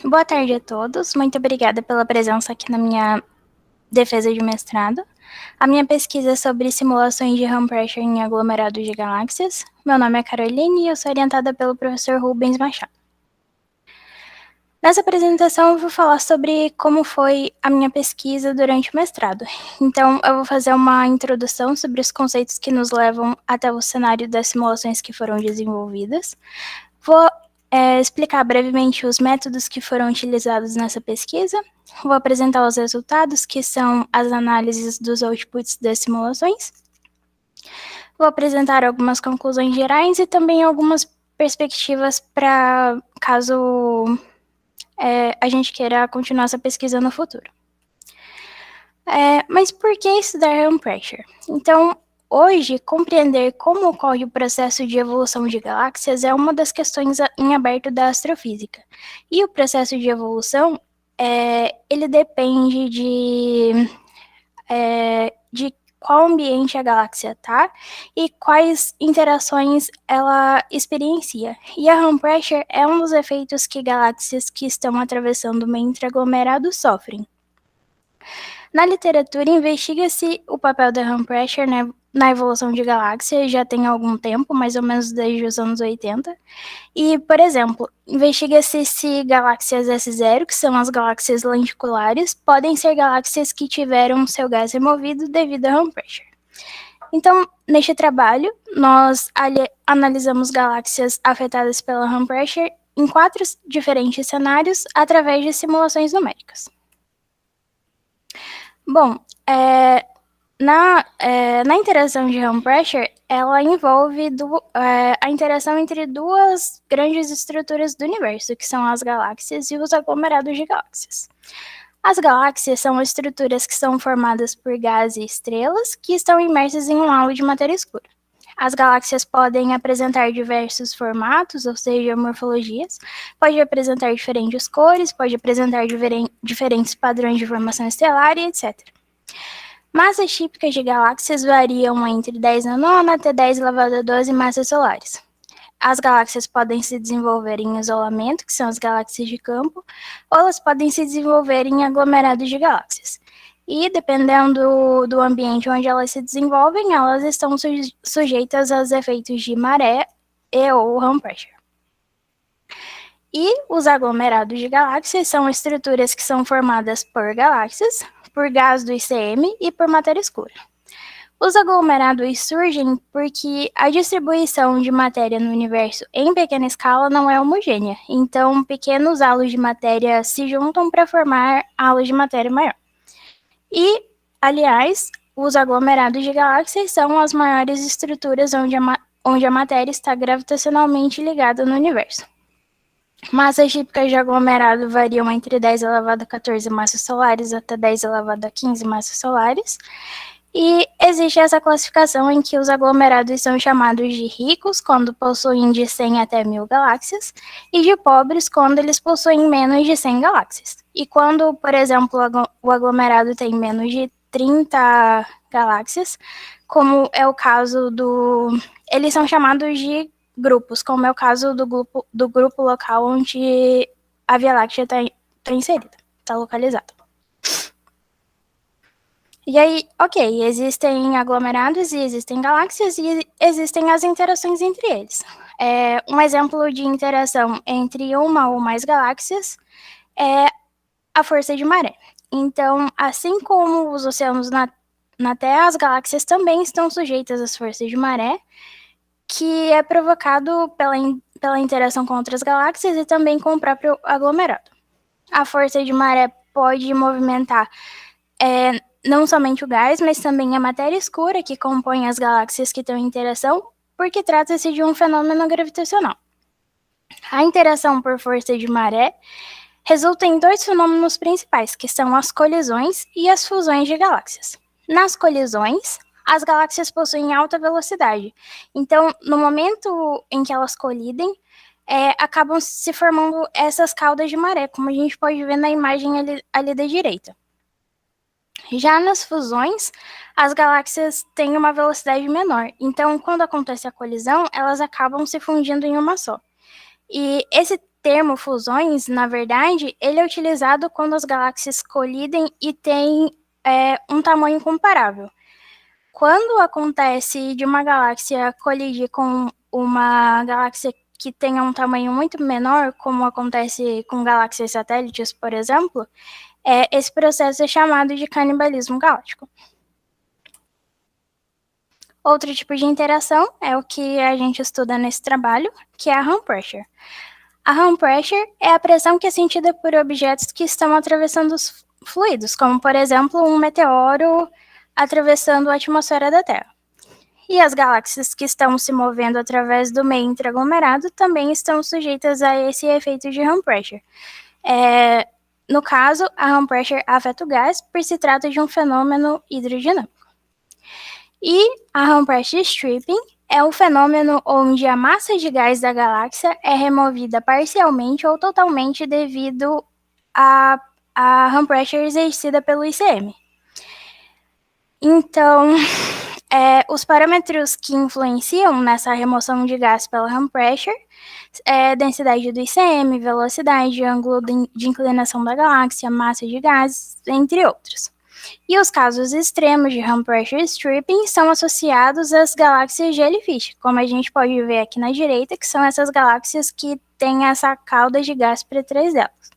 Boa tarde a todos. Muito obrigada pela presença aqui na minha defesa de mestrado. A minha pesquisa é sobre simulações de High Pressure em aglomerados de galáxias. Meu nome é Caroline e eu sou orientada pelo professor Rubens Machado. Nessa apresentação eu vou falar sobre como foi a minha pesquisa durante o mestrado. Então eu vou fazer uma introdução sobre os conceitos que nos levam até o cenário das simulações que foram desenvolvidas. Vou explicar brevemente os métodos que foram utilizados nessa pesquisa. Vou apresentar os resultados, que são as análises dos outputs das simulações. Vou apresentar algumas conclusões gerais e também algumas perspectivas para caso a gente queira continuar essa pesquisa no futuro. Mas por que estudar High Pressure? Então, hoje, compreender como ocorre o processo de evolução de galáxias é uma das questões em aberto da astrofísica. E o processo de evolução, ele depende de qual ambiente a galáxia está e quais interações ela experiencia. E a High Pressure é um dos efeitos que galáxias que estão atravessando o meio intraaglomerado sofrem. Na literatura, investiga-se o papel da High Pressure na evolução de galáxias já tem algum tempo, mais ou menos desde os anos 80. E, por exemplo, investiga-se se galáxias S0, que são as galáxias lenticulares, podem ser galáxias que tiveram seu gás removido devido à High Pressure. Então, neste trabalho, nós analisamos galáxias afetadas pela High Pressure em 4 diferentes cenários através de simulações numéricas. Bom, na interação de High Pressure, ela envolve a interação entre duas grandes estruturas do universo, que são as galáxias e os aglomerados de galáxias. As galáxias são estruturas que são formadas por gás e estrelas que estão imersas em um halo de matéria escura. As galáxias podem apresentar diversos formatos, ou seja, morfologias, pode apresentar diferentes cores, pode apresentar diferentes padrões de formação estelar e etc. Massas típicas de galáxias variam entre 10 nanômetros até 10 elevado a 12 massas solares. As galáxias podem se desenvolver em isolamento, que são as galáxias de campo, ou elas podem se desenvolver em aglomerados de galáxias. E, dependendo do ambiente onde elas se desenvolvem, elas estão sujeitas aos efeitos de maré e ou High Pressure. E os aglomerados de galáxias são estruturas que são formadas por galáxias, por gás do ICM e por matéria escura. Os aglomerados surgem porque a distribuição de matéria no universo em pequena escala não é homogênea, então pequenos halos de matéria se juntam para formar halos de matéria maior. E, aliás, os aglomerados de galáxias são as maiores estruturas onde a matéria está gravitacionalmente ligada no universo. Massas típicas de aglomerado variam entre 10 elevado a 14 massas solares até 10 elevado a 15 massas solares. E existe essa classificação em que os aglomerados são chamados de ricos quando possuem de 100 até 1000 galáxias e de pobres quando eles possuem menos de 100 galáxias. E quando, por exemplo, o aglomerado tem menos de 30 galáxias, como é o caso eles são chamados de grupos, como é o caso do grupo local onde a Via Láctea está inserida, está localizada. E aí, ok, existem aglomerados e existem galáxias e existem as interações entre eles. Um exemplo de interação entre uma ou mais galáxias é a força de maré. Então, assim como os oceanos na Terra, as galáxias também estão sujeitas às forças de maré, que é provocado pela interação com outras galáxias e também com o próprio aglomerado. A força de maré pode movimentar não somente o gás, mas também a matéria escura que compõe as galáxias que estão em interação, porque trata-se de um fenômeno gravitacional. A interação por força de maré resulta em 2 fenômenos principais, que são as colisões e as fusões de galáxias. Nas colisões, as galáxias possuem alta velocidade, então, no momento em que elas colidem, acabam se formando essas caudas de maré, como a gente pode ver na imagem ali da direita. Já nas fusões, as galáxias têm uma velocidade menor, então, quando acontece a colisão, elas acabam se fundindo em uma só. E termo fusões, na verdade, ele é utilizado quando as galáxias colidem e têm um tamanho comparável. Quando acontece de uma galáxia colidir com uma galáxia que tenha um tamanho muito menor, como acontece com galáxias satélites, por exemplo, esse processo é chamado de canibalismo galáctico. Outro tipo de interação é o que a gente estuda nesse trabalho, que é a Hahn pressure. A Hahn pressure é a pressão que é sentida por objetos que estão atravessando os fluidos, como, por exemplo, um meteoro atravessando a atmosfera da Terra. E as galáxias que estão se movendo através do meio interaglomerado também estão sujeitas a esse efeito de Hahn pressure. No caso, a Hahn pressure afeta o gás, por se trata de um fenômeno hidrodinâmico. E a Hahn pressure stripping é um fenômeno onde a massa de gás da galáxia é removida parcialmente ou totalmente devido à Hahn pressure exercida pelo ICM. Então, os parâmetros que influenciam nessa remoção de gás pela Hahn pressure densidade do ICM, velocidade, ângulo de inclinação da galáxia, massa de gás, entre outros. E os casos extremos de Hahn pressure stripping são associados às galáxias jellyfish, como a gente pode ver aqui na direita, que são essas galáxias que têm essa cauda de gás por trás delas.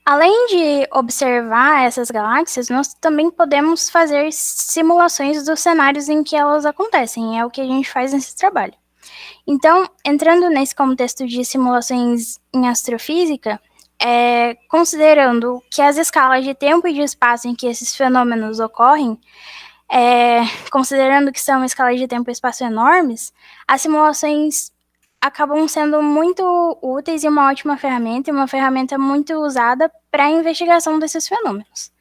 Além de observar essas galáxias, nós também podemos fazer simulações dos cenários em que elas acontecem, é o que a gente faz nesse trabalho. Então, entrando nesse contexto de simulações em astrofísica, considerando que as escalas de tempo e de espaço em que esses fenômenos ocorrem, considerando que são escalas de tempo e espaço enormes, as simulações acabam sendo muito úteis e uma ótima ferramenta, e uma ferramenta muito usada para a investigação desses fenômenos.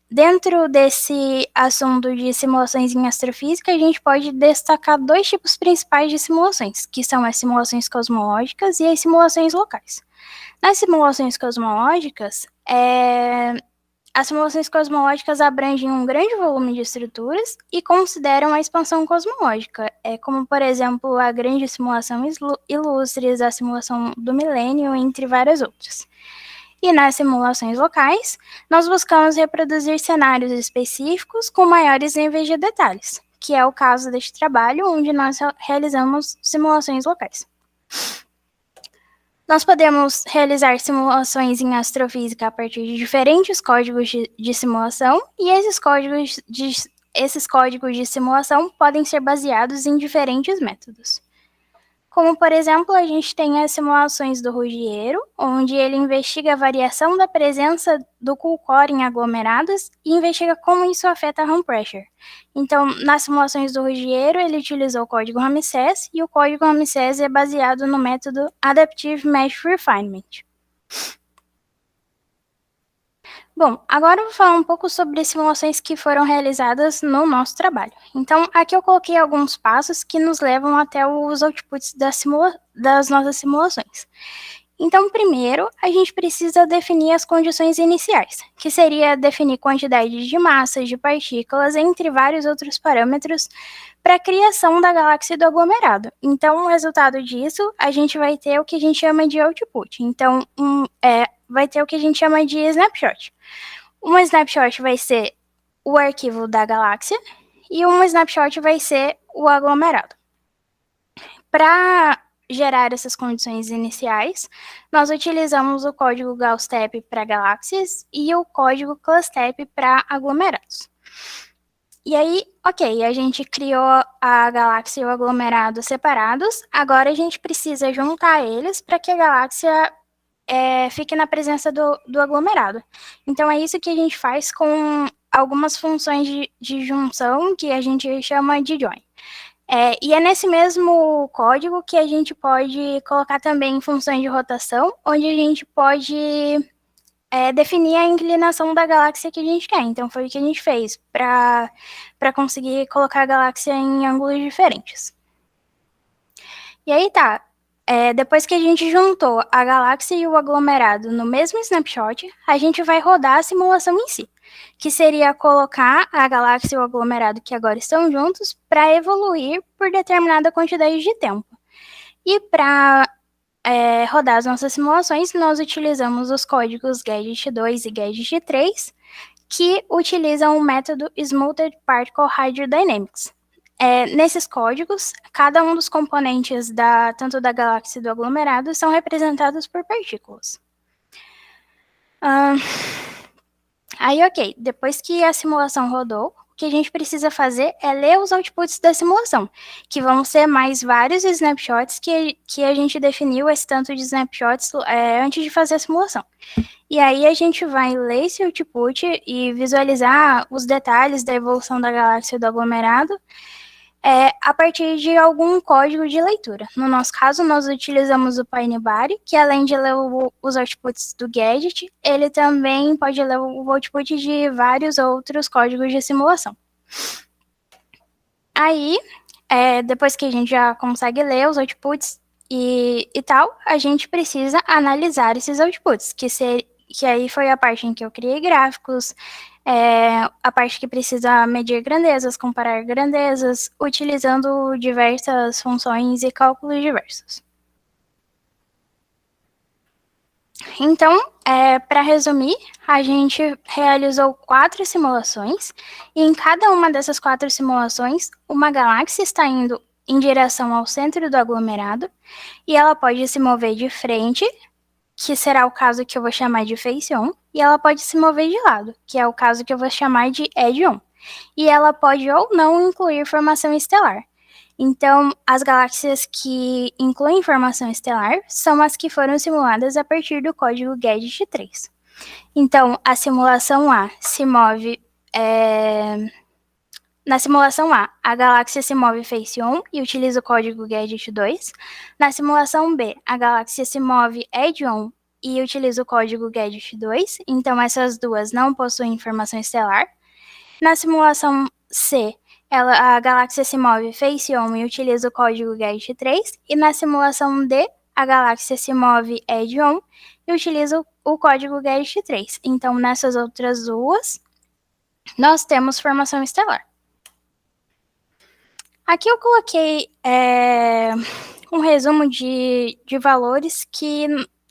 Dentro desse assunto de simulações em astrofísica, a gente pode destacar dois tipos principais de simulações, que são as simulações cosmológicas e as simulações locais. Nas simulações cosmológicas, as simulações cosmológicas abrangem um grande volume de estruturas e consideram a expansão cosmológica, como, por exemplo, a grande simulação Illustres, a simulação do milênio, entre várias outras. E nas simulações locais, nós buscamos reproduzir cenários específicos com maiores níveis de detalhes, que é o caso deste trabalho, onde nós realizamos simulações locais. Nós podemos realizar simulações em astrofísica a partir de diferentes códigos de simulação, e esses códigos de simulação podem ser baseados em diferentes métodos. Como, por exemplo, a gente tem as simulações do Ruggiero, onde ele investiga a variação da presença do cool core em aglomerados e investiga como isso afeta a Hahn pressure. Então, nas simulações do Ruggiero, ele utilizou o código Ramsés, e o código Ramsés é baseado no método Adaptive Mesh Refinement. Bom, agora eu vou falar um pouco sobre simulações que foram realizadas no nosso trabalho. Então, aqui eu coloquei alguns passos que nos levam até os outputs das nossas simulações. Então, primeiro, a gente precisa definir as condições iniciais, que seria definir quantidade de massas, de partículas, entre vários outros parâmetros, para a criação da galáxia e do aglomerado. Então, o resultado disso, a gente vai ter o que a gente chama de output. Então, vai ter o que a gente chama de snapshot. Uma snapshot vai ser o arquivo da galáxia e uma snapshot vai ser o aglomerado. Para gerar essas condições iniciais, nós utilizamos o código Gauss-Step para galáxias e o código CLUSTEP para aglomerados. E aí, ok, a gente criou a galáxia e o aglomerado separados, agora a gente precisa juntar eles para que a galáxia fique na presença do aglomerado. Então, é isso que a gente faz com algumas funções de junção que a gente chama de join. E é nesse mesmo código que a gente pode colocar também funções de rotação, onde a gente pode definir a inclinação da galáxia que a gente quer. Então, foi o que a gente fez para conseguir colocar a galáxia em ângulos diferentes. E aí tá. Depois que a gente juntou a galáxia e o aglomerado no mesmo snapshot, a gente vai rodar a simulação em si, que seria colocar a galáxia e o aglomerado que agora estão juntos para evoluir por determinada quantidade de tempo. E para rodar as nossas simulações, nós utilizamos os códigos GADGET2 e GADGET3, que utilizam o método Smoothed Particle Hydrodynamics. Nesses códigos, cada um dos componentes tanto da galáxia e do aglomerado são representados por partículas. Aí, ok, depois que a simulação rodou, o que a gente precisa fazer é ler os outputs da simulação, que vão ser mais vários snapshots que a gente definiu esse tanto de snapshots antes de fazer a simulação. E aí a gente vai ler esse output e visualizar os detalhes da evolução da galáxia e do aglomerado a partir de algum código de leitura. No nosso caso, nós utilizamos o Pinebody, que além de ler os outputs do gadget, ele também pode ler o output de vários outros códigos de simulação. Aí, depois que a gente já consegue ler os outputs e tal, a gente precisa analisar esses outputs, que aí foi a parte em que eu criei gráficos, a parte que precisa medir grandezas, comparar grandezas, utilizando diversas funções e cálculos diversos. Então, para resumir, a gente realizou 4 simulações, e em cada uma dessas 4 simulações, uma galáxia está indo em direção ao centro do aglomerado, e ela pode se mover de frente, que será o caso que eu vou chamar de face-on, e ela pode se mover de lado, que é o caso que eu vou chamar de edge-on. E ela pode ou não incluir formação estelar. Então, as galáxias que incluem formação estelar são as que foram simuladas a partir do código GADGET3. Então, a simulação A se move... Na simulação A galáxia se move face-on e utiliza o código GADGET2. Na simulação B, a galáxia se move edge-on e utiliza o código GADGET2. Então, essas duas não possuem informação estelar. Na simulação C, a galáxia se move face-on e utiliza o código GADGET3. E na simulação D, a galáxia se move edge-on e utiliza o código GADGET3. Então, nessas outras duas, nós temos formação estelar. Aqui eu coloquei um resumo de valores que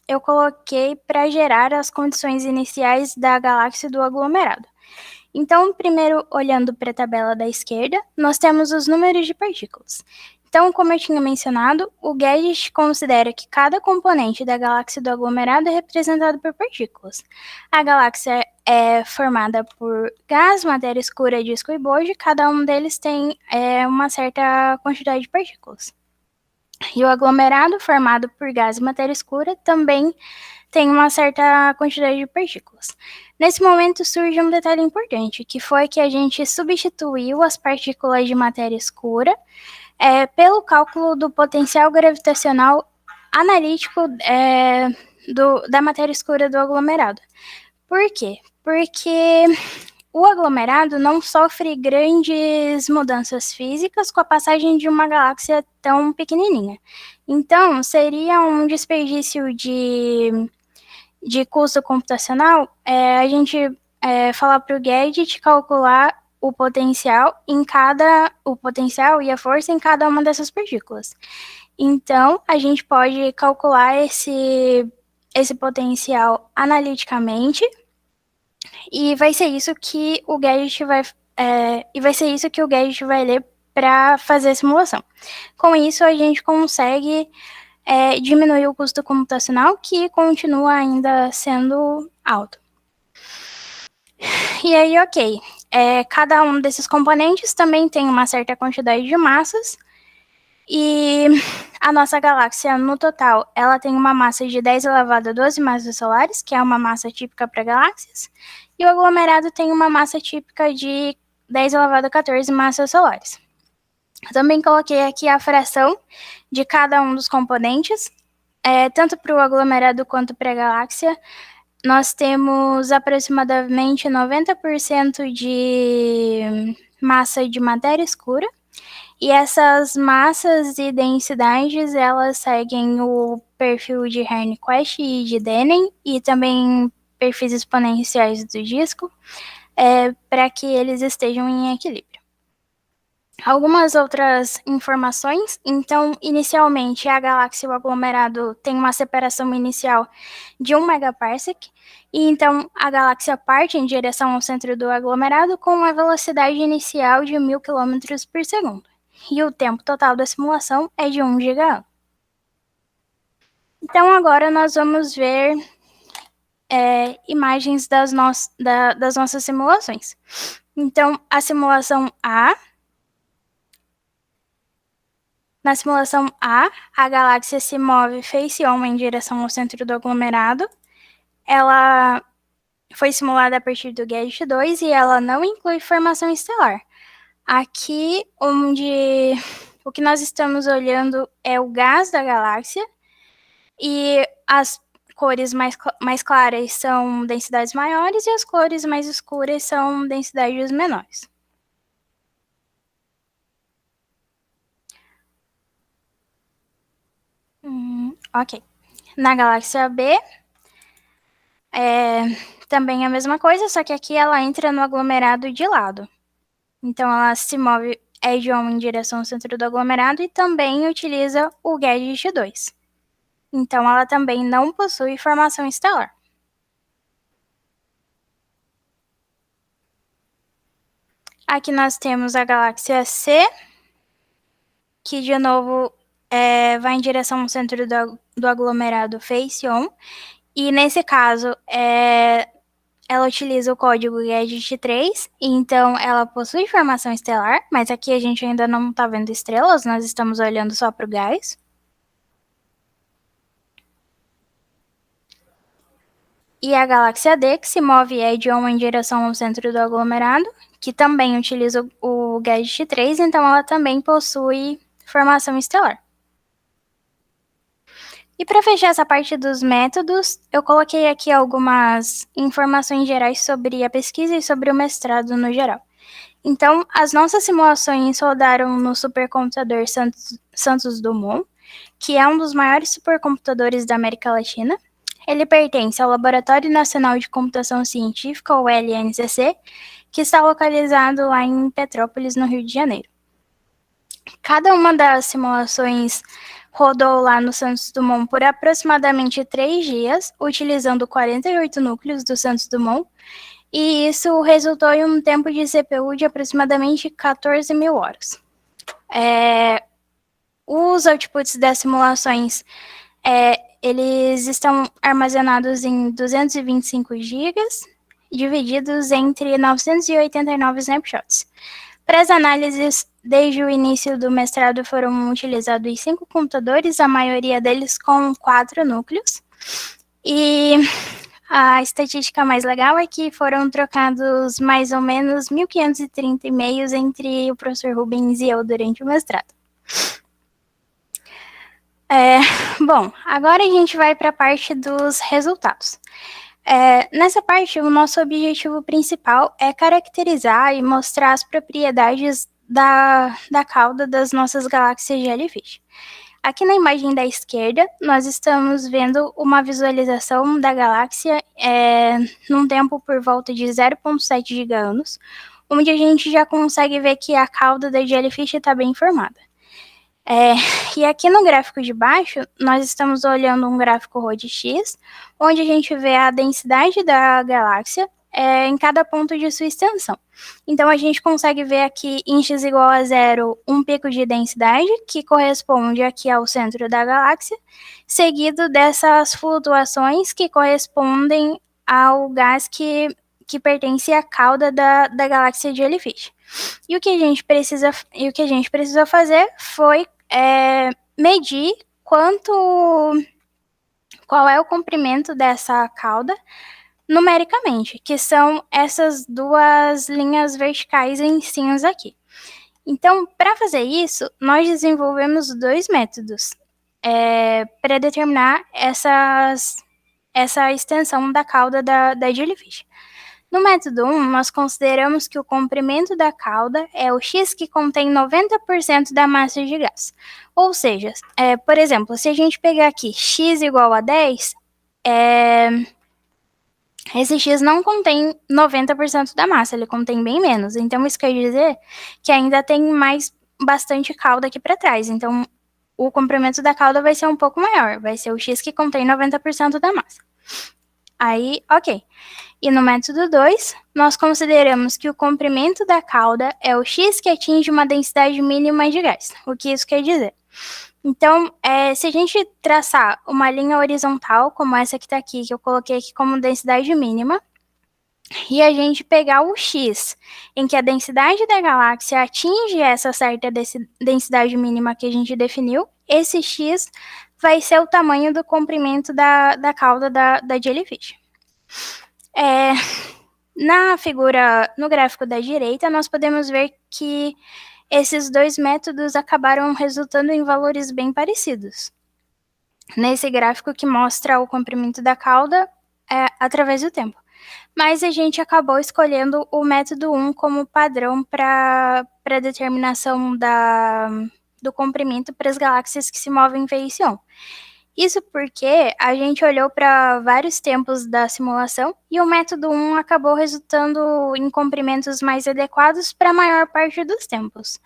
eu coloquei para gerar as condições iniciais da galáxia e do aglomerado. Então, primeiro, olhando para a tabela da esquerda, nós temos os números de partículas. Então, como eu tinha mencionado, o GADGET considera que cada componente da galáxia e do aglomerado é representado por partículas. A galáxia é formada por gás, matéria escura, disco e bojo, cada um deles tem uma certa quantidade de partículas. E o aglomerado, formado por gás e matéria escura, também tem uma certa quantidade de partículas. Nesse momento surge um detalhe importante, que foi que a gente substituiu as partículas de matéria escura pelo cálculo do potencial gravitacional analítico da matéria escura do aglomerado. Por quê? Porque o aglomerado não sofre grandes mudanças físicas com a passagem de uma galáxia tão pequenininha. Então, seria um desperdício de custo computacional a gente falar para o GADGET calcular o potencial e a força em cada uma dessas partículas. Então, a gente pode calcular esse potencial analiticamente e vai ser isso que o GADGET vai ler para fazer a simulação. Com isso, a gente consegue diminuir o custo computacional, que continua ainda sendo alto. E aí, ok, cada um desses componentes também tem uma certa quantidade de massas, e a nossa galáxia, no total, ela tem uma massa de 10 elevado a 12 massas solares, que é uma massa típica para galáxias, e o aglomerado tem uma massa típica de 10 elevado a 14 massas solares. Eu também coloquei aqui a fração de cada um dos componentes, tanto para o aglomerado quanto para a galáxia. Nós temos aproximadamente 90% de massa de matéria escura, e essas massas e densidades, elas seguem o perfil de Herne-Quest e de Denning, e também perfis exponenciais do disco, para que eles estejam em equilíbrio. Algumas outras informações. Então, inicialmente, a galáxia e o aglomerado têm uma separação inicial de 1 megaparsec, e então a galáxia parte em direção ao centro do aglomerado com uma velocidade inicial de 1.000 km por segundo. E o tempo total da simulação é de 1 gigaano. Então, agora nós vamos ver imagens das nossas simulações. Então, a simulação A. Na simulação a galáxia se move face-on em direção ao centro do aglomerado. Ela foi simulada a partir do Gadget 2 e ela não inclui formação estelar. Aqui, onde o que nós estamos olhando é o gás da galáxia, e as cores mais claras são densidades maiores e as cores mais escuras são densidades menores. Ok. Na galáxia B, também é a mesma coisa, só que aqui ela entra no aglomerado de lado. Então, ela se move head-on em direção ao centro do aglomerado e também utiliza o Gadget 2. Então, ela também não possui formação estelar. Aqui nós temos a galáxia C, que de novo vai em direção ao centro do aglomerado face-on. E nesse caso, ela utiliza o código Gadget 3, então ela possui formação estelar, mas aqui a gente ainda não está vendo estrelas, nós estamos olhando só para o gás. E a galáxia D, que se move head-on em direção ao centro do aglomerado, que também utiliza o Gadget 3, então ela também possui formação estelar. E para fechar essa parte dos métodos, eu coloquei aqui algumas informações gerais sobre a pesquisa e sobre o mestrado no geral. Então, as nossas simulações rodaram no supercomputador Santos Dumont, que é um dos maiores supercomputadores da América Latina. Ele pertence ao Laboratório Nacional de Computação Científica, ou LNCC, que está localizado lá em Petrópolis, no Rio de Janeiro. Cada uma das simulações rodou lá no Santos Dumont por aproximadamente 3 dias, utilizando 48 núcleos do Santos Dumont, e isso resultou em um tempo de CPU de aproximadamente 14 mil horas. Os outputs das simulações, eles estão armazenados em 225 GB, divididos entre 989 snapshots. Para as análises, desde o início do mestrado foram utilizados 5 computadores, a maioria deles com 4 núcleos. E a estatística mais legal é que foram trocados mais ou menos 1.530 e-mails entre o professor Rubens e eu durante o mestrado. Bom, agora a gente vai para a parte dos resultados. Nessa parte, o nosso objetivo principal é caracterizar e mostrar as propriedades da cauda das nossas galáxias Jellyfish. Aqui na imagem da esquerda, nós estamos vendo uma visualização da galáxia num tempo por volta de 0,7 gigaanos, onde a gente já consegue ver que a cauda da Jellyfish está bem formada. E aqui no gráfico de baixo, nós estamos olhando um gráfico ROD-X, onde a gente vê a densidade da galáxia em cada ponto de sua extensão. Então, a gente consegue ver aqui em x igual a 0 um pico de densidade, que corresponde aqui ao centro da galáxia, seguido dessas flutuações que correspondem ao gás que pertence à cauda da galáxia Jellyfish. E o que a gente precisou fazer foi medir qual é o comprimento dessa cauda numericamente, que são essas duas linhas verticais em cinza aqui. Então, para fazer isso, nós desenvolvemos 2 métodos para determinar essa extensão da cauda da Jellyfish. No método 1, nós consideramos que o comprimento da cauda é o x que contém 90% da massa de gás. Ou seja, por exemplo, se a gente pegar aqui x igual a 10, esse X não contém 90% da massa, ele contém bem menos. Então, isso quer dizer que ainda tem bastante cauda aqui para trás. Então, o comprimento da cauda vai ser um pouco maior, vai ser o X que contém 90% da massa. Aí, ok. E no método 2, nós consideramos que o comprimento da cauda é o X que atinge uma densidade mínima de gás. O que isso quer dizer? Então, se a gente traçar uma linha horizontal, como essa que está aqui, que eu coloquei aqui como densidade mínima, e a gente pegar o X, em que a densidade da galáxia atinge essa certa densidade mínima que a gente definiu, esse X vai ser o tamanho do comprimento da cauda da Jellyfish. Na figura, no gráfico da direita, nós podemos ver que esses dois métodos acabaram resultando em valores bem parecidos. Nesse gráfico que mostra o comprimento da cauda através do tempo. Mas a gente acabou escolhendo o método 1 como padrão para a determinação do comprimento para as galáxias que se movem em feixe 1. Isso porque a gente olhou para vários tempos da simulação e o método 1 acabou resultando em comprimentos mais adequados para a maior parte dos tempos.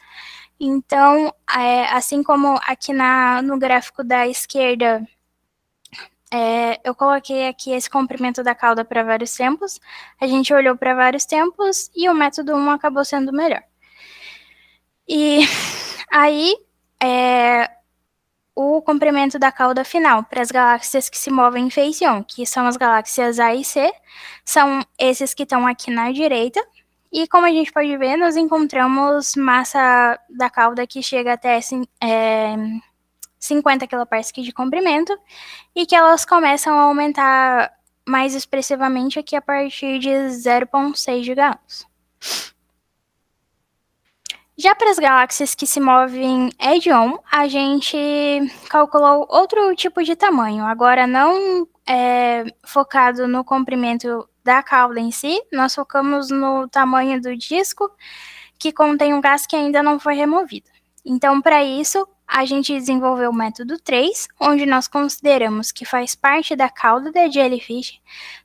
Então, assim como aqui no gráfico da esquerda, eu coloquei aqui esse comprimento da cauda para vários tempos, a gente olhou para vários tempos e o método 1 acabou sendo melhor. E aí, o comprimento da cauda final para as galáxias que se movem em feixe 1, que são as galáxias A e C, são esses que estão aqui na direita. E como a gente pode ver, nós encontramos massa da cauda que chega até 50 kPa de comprimento e que elas começam a aumentar mais expressivamente aqui a partir de 0,6 GeV. Já para as galáxias que se movem head-on, a gente calculou outro tipo de tamanho. Agora, não focado no comprimento da cauda em si, nós focamos no tamanho do disco que contém um gás que ainda não foi removido. Então, para isso, a gente desenvolveu o método 3, onde nós consideramos que faz parte da cauda da Jellyfish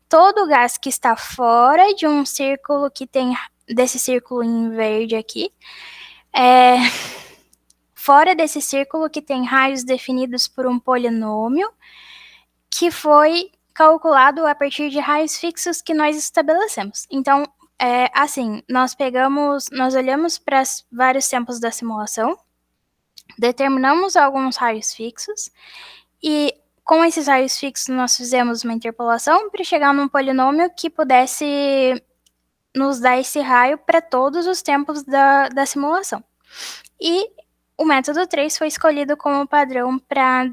todo o gás que está fora de um círculo que tem, desse círculo em verde aqui, fora desse círculo que tem raios definidos por um polinômio que foi calculado a partir de raios fixos que nós estabelecemos. Então, assim, nós olhamos para vários tempos da simulação, determinamos alguns raios fixos e com esses raios fixos nós fizemos uma interpolação para chegar num polinômio que pudesse nos dar esse raio para todos os tempos da simulação. E o método 3 foi escolhido como padrão para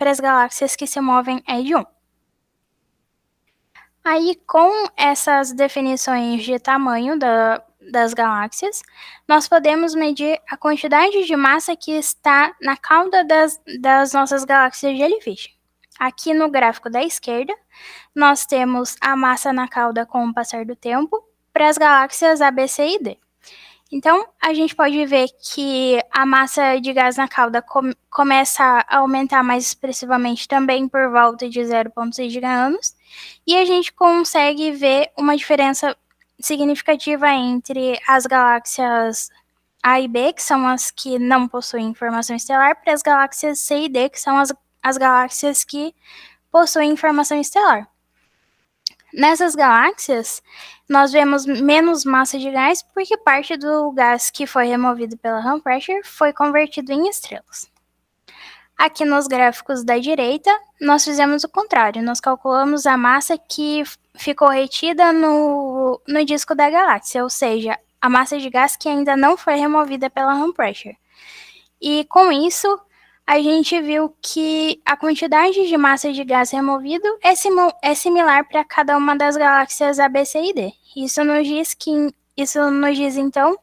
as galáxias que se movem head-on. Aí, com essas definições de tamanho das galáxias, nós podemos medir a quantidade de massa que está na cauda das nossas galáxias Jellyfish. Aqui no gráfico da esquerda, nós temos a massa na cauda com o passar do tempo para as galáxias A, B, C e D. Então, a gente pode ver que a massa de gás na cauda começa a aumentar mais expressivamente também por volta de 0,6 giganos, e a gente consegue ver uma diferença significativa entre as galáxias A e B, que são as que não possuem formação estelar, para as galáxias C e D, que são as galáxias que possuem formação estelar. Nessas galáxias, nós vemos menos massa de gás porque parte do gás que foi removido pela Hahn Pressure foi convertido em estrelas. Aqui nos gráficos da direita, nós fizemos o contrário. Nós calculamos a massa que ficou retida no disco da galáxia, ou seja, a massa de gás que ainda não foi removida pela Hahn Pressure. E com isso, a gente viu que a quantidade de massa de gás removido é similar para cada uma das galáxias A, B, C e D. Isso nos diz então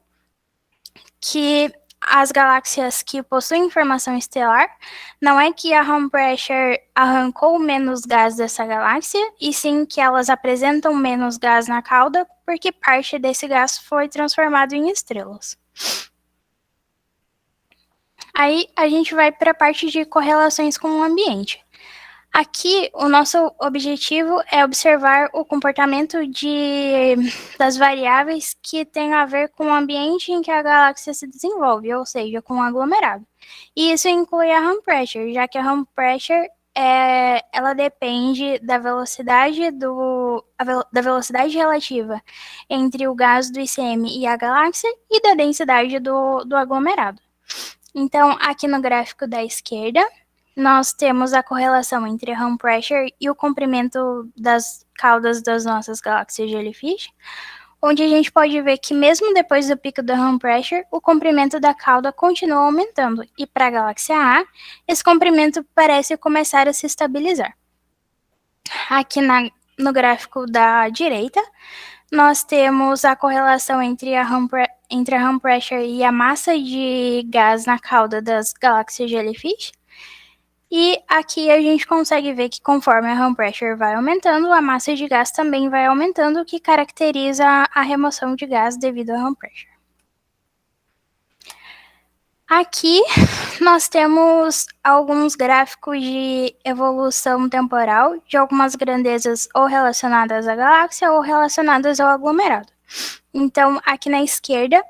que as galáxias que possuem formação estelar, não é que a Hahn Pressure arrancou menos gás dessa galáxia, e sim que elas apresentam menos gás na cauda, porque parte desse gás foi transformado em estrelas. Aí a gente vai para a parte de correlações com o ambiente. Aqui, o nosso objetivo é observar o comportamento das variáveis que têm a ver com o ambiente em que a galáxia se desenvolve, ou seja, com o aglomerado. E isso inclui a home pressure, já que a home pressure ela depende da da velocidade relativa entre o gás do ICM e a galáxia e da densidade do aglomerado. Então, aqui no gráfico da esquerda, nós temos a correlação entre a home pressure e o comprimento das caudas das nossas galáxias Jellyfish, onde a gente pode ver que mesmo depois do pico da home pressure, o comprimento da cauda continua aumentando, e para a galáxia A, esse comprimento parece começar a se estabilizar. Aqui no gráfico da direita, nós temos a correlação entre a home pressure e a massa de gás na cauda das galáxias Jellyfish. E aqui a gente consegue ver que conforme a home pressure vai aumentando, a massa de gás também vai aumentando, o que caracteriza a remoção de gás devido à home pressure. Aqui nós temos alguns gráficos de evolução temporal de algumas grandezas ou relacionadas à galáxia ou relacionadas ao aglomerado. Então, aqui na esquerda,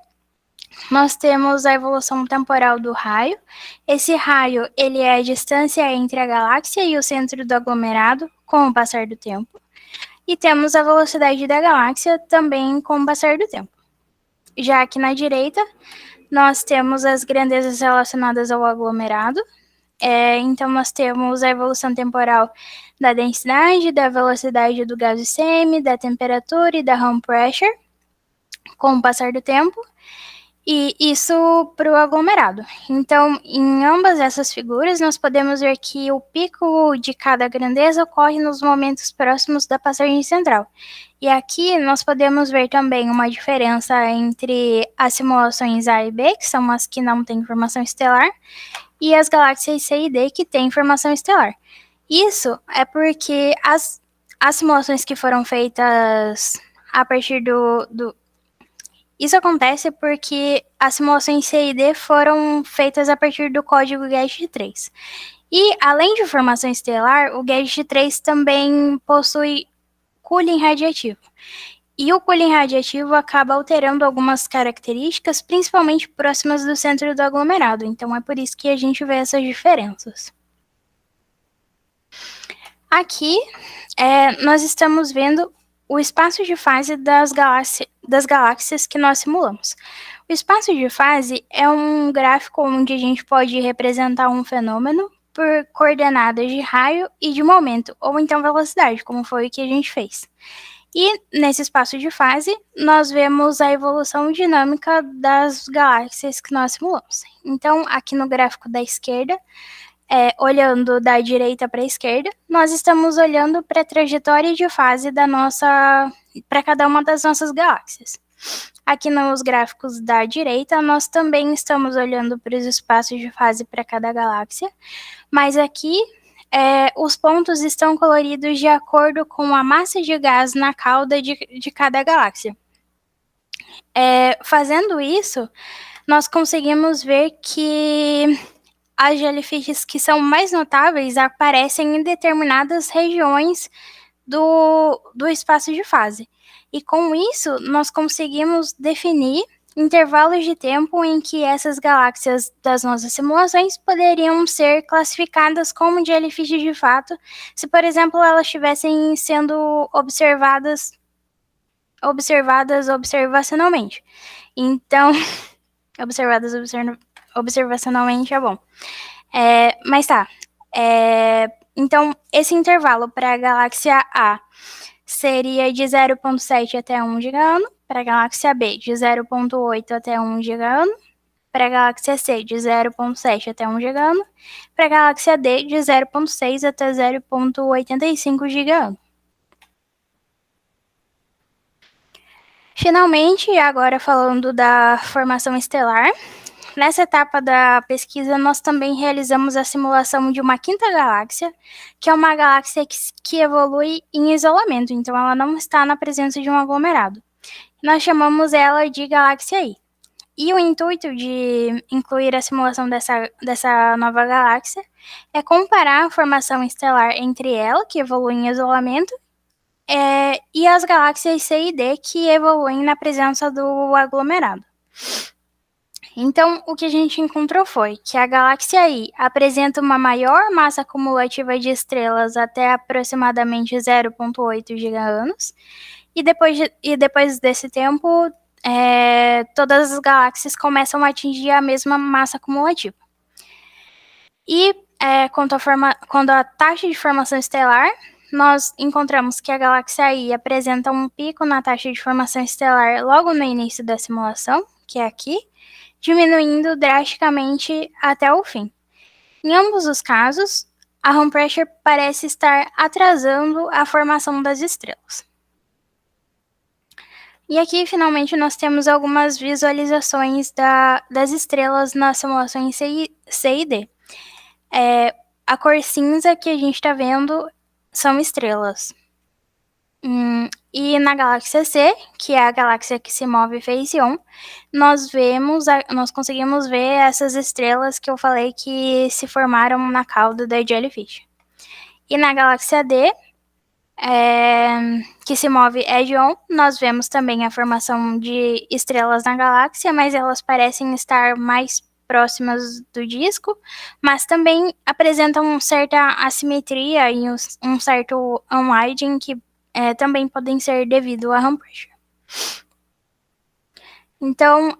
nós temos a evolução temporal do raio. Esse raio, ele é a distância entre a galáxia e o centro do aglomerado com o passar do tempo. E temos a velocidade da galáxia também com o passar do tempo. Já aqui na direita, nós temos as grandezas relacionadas ao aglomerado. Então, nós temos a evolução temporal da densidade, da velocidade do gás ICM, da temperatura e da home pressure com o passar do tempo. E isso para o aglomerado. Então, em ambas essas figuras, nós podemos ver que o pico de cada grandeza ocorre nos momentos próximos da passagem central. E aqui nós podemos ver também uma diferença entre as simulações A e B, que são as que não têm formação estelar, e as galáxias C e D, que têm formação estelar. Isso é porque as simulações que foram feitas a partir Isso acontece porque as simulações C e D foram feitas a partir do código GEST3. E, além de formação estelar, o GEST3 também possui cooling radiativo. E o cooling radiativo acaba alterando algumas características, principalmente próximas do centro do aglomerado. Então, é por isso que a gente vê essas diferenças. Aqui, nós estamos vendo o espaço de fase das galáxias que nós simulamos. O espaço de fase é um gráfico onde a gente pode representar um fenômeno por coordenadas de raio e de momento, ou então velocidade, como foi o que a gente fez. E nesse espaço de fase, nós vemos a evolução dinâmica das galáxias que nós simulamos. Então, aqui no gráfico da esquerda, olhando da direita para a esquerda, nós estamos olhando para a trajetória de fase para cada uma das nossas galáxias. Aqui nos gráficos da direita, nós também estamos olhando para os espaços de fase para cada galáxia, mas aqui os pontos estão coloridos de acordo com a massa de gás na cauda de cada galáxia. Fazendo isso, nós conseguimos ver que as jellyfishes que são mais notáveis aparecem em determinadas regiões do espaço de fase. E com isso, nós conseguimos definir intervalos de tempo em que essas galáxias das nossas simulações poderiam ser classificadas como jellyfishes de fato, se, por exemplo, elas estivessem sendo observadas observacionalmente. Então, observacionalmente é bom. Mas tá. Então, esse intervalo para a galáxia A seria de 0,7 até 1 gigano, para a galáxia B de 0,8 até 1 gigano, para a galáxia C de 0,7 até 1 gigano, para a galáxia D de 0,6 até 0,85 gigano. Finalmente, agora falando da formação estelar, nessa etapa da pesquisa, nós também realizamos a simulação de uma quinta galáxia, que é uma galáxia que evolui em isolamento, então ela não está na presença de um aglomerado. Nós chamamos ela de galáxia I. E o intuito de incluir a simulação dessa nova galáxia é comparar a formação estelar entre ela, que evolui em isolamento, e as galáxias C e D, que evoluem na presença do aglomerado. Então, o que a gente encontrou foi que a galáxia I apresenta uma maior massa acumulativa de estrelas até aproximadamente 0,8 giga-anos, e depois desse tempo, todas as galáxias começam a atingir a mesma massa acumulativa. E quanto à taxa de formação estelar, nós encontramos que a galáxia I apresenta um pico na taxa de formação estelar logo no início da simulação, que é aqui, diminuindo drasticamente até o fim. Em ambos os casos, a home pressure parece estar atrasando a formação das estrelas. E aqui, finalmente, nós temos algumas visualizações das estrelas nas simulações C e D. A cor cinza que a gente está vendo são estrelas. E na galáxia C, que é a galáxia que se move face on, nós conseguimos ver essas estrelas que eu falei que se formaram na cauda da Jellyfish. E na galáxia D, que se move edge on, nós vemos também a formação de estrelas na galáxia, mas elas parecem estar mais próximas do disco, mas também apresentam certa assimetria e um certo unwinding que também podem ser devido a home pressure. Então,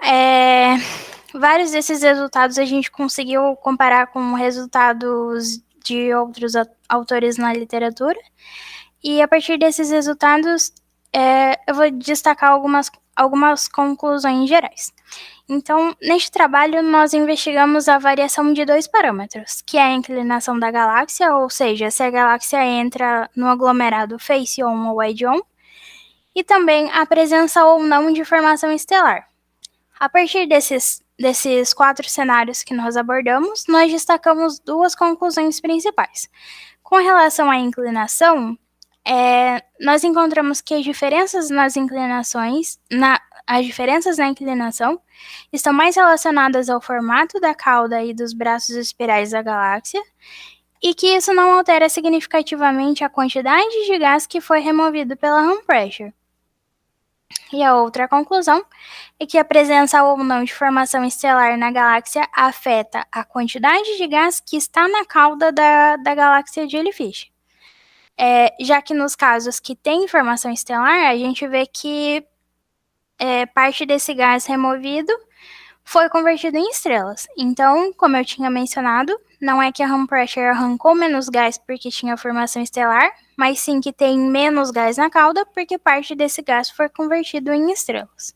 vários desses resultados a gente conseguiu comparar com resultados de outros autores na literatura, e a partir desses resultados, eu vou destacar algumas conclusões gerais. Então, neste trabalho, nós investigamos a variação de 2 parâmetros, que é a inclinação da galáxia, ou seja, se a galáxia entra no aglomerado face on ou edge on, e também a presença ou não de formação estelar. A partir desses 4 cenários que nós abordamos, nós destacamos 2 conclusões principais. Com relação à inclinação, nós encontramos que as diferenças na inclinação estão mais relacionadas ao formato da cauda e dos braços espirais da galáxia, e que isso não altera significativamente a quantidade de gás que foi removido pela home pressure. E a outra conclusão é que a presença ou não de formação estelar na galáxia afeta a quantidade de gás que está na cauda da galáxia Jellyfish. Já que nos casos que tem formação estelar, a gente vê que parte desse gás removido foi convertido em estrelas. Então, como eu tinha mencionado, não é que a home pressure arrancou menos gás porque tinha formação estelar, mas sim que tem menos gás na cauda porque parte desse gás foi convertido em estrelas.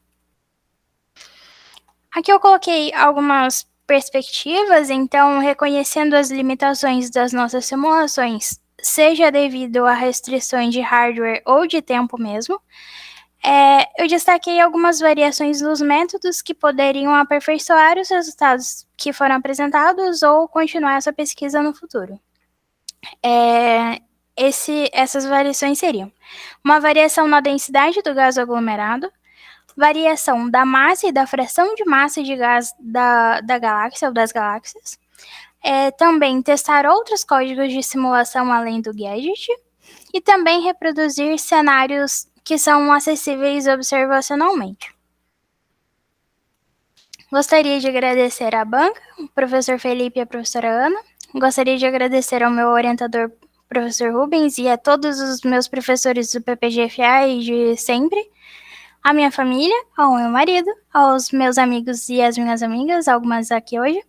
Aqui eu coloquei algumas perspectivas, então, reconhecendo as limitações das nossas simulações, seja devido a restrições de hardware ou de tempo mesmo, eu destaquei algumas variações nos métodos que poderiam aperfeiçoar os resultados que foram apresentados ou continuar essa pesquisa no futuro. Essas variações seriam uma variação na densidade do gás aglomerado, variação da massa e da fração de massa de gás da galáxia ou das galáxias, também testar outros códigos de simulação além do gadget, e também reproduzir cenários que são acessíveis observacionalmente. Gostaria de agradecer à banca, o professor Felipe e a professora Ana. Gostaria de agradecer ao meu orientador, professor Rubens, e a todos os meus professores do PPGFA e de sempre, à minha família, ao meu marido, aos meus amigos e às minhas amigas, algumas aqui hoje,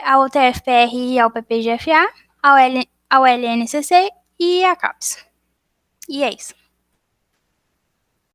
ao TFPR e ao PPGFA, ao LNCC e à CAPES. E é isso.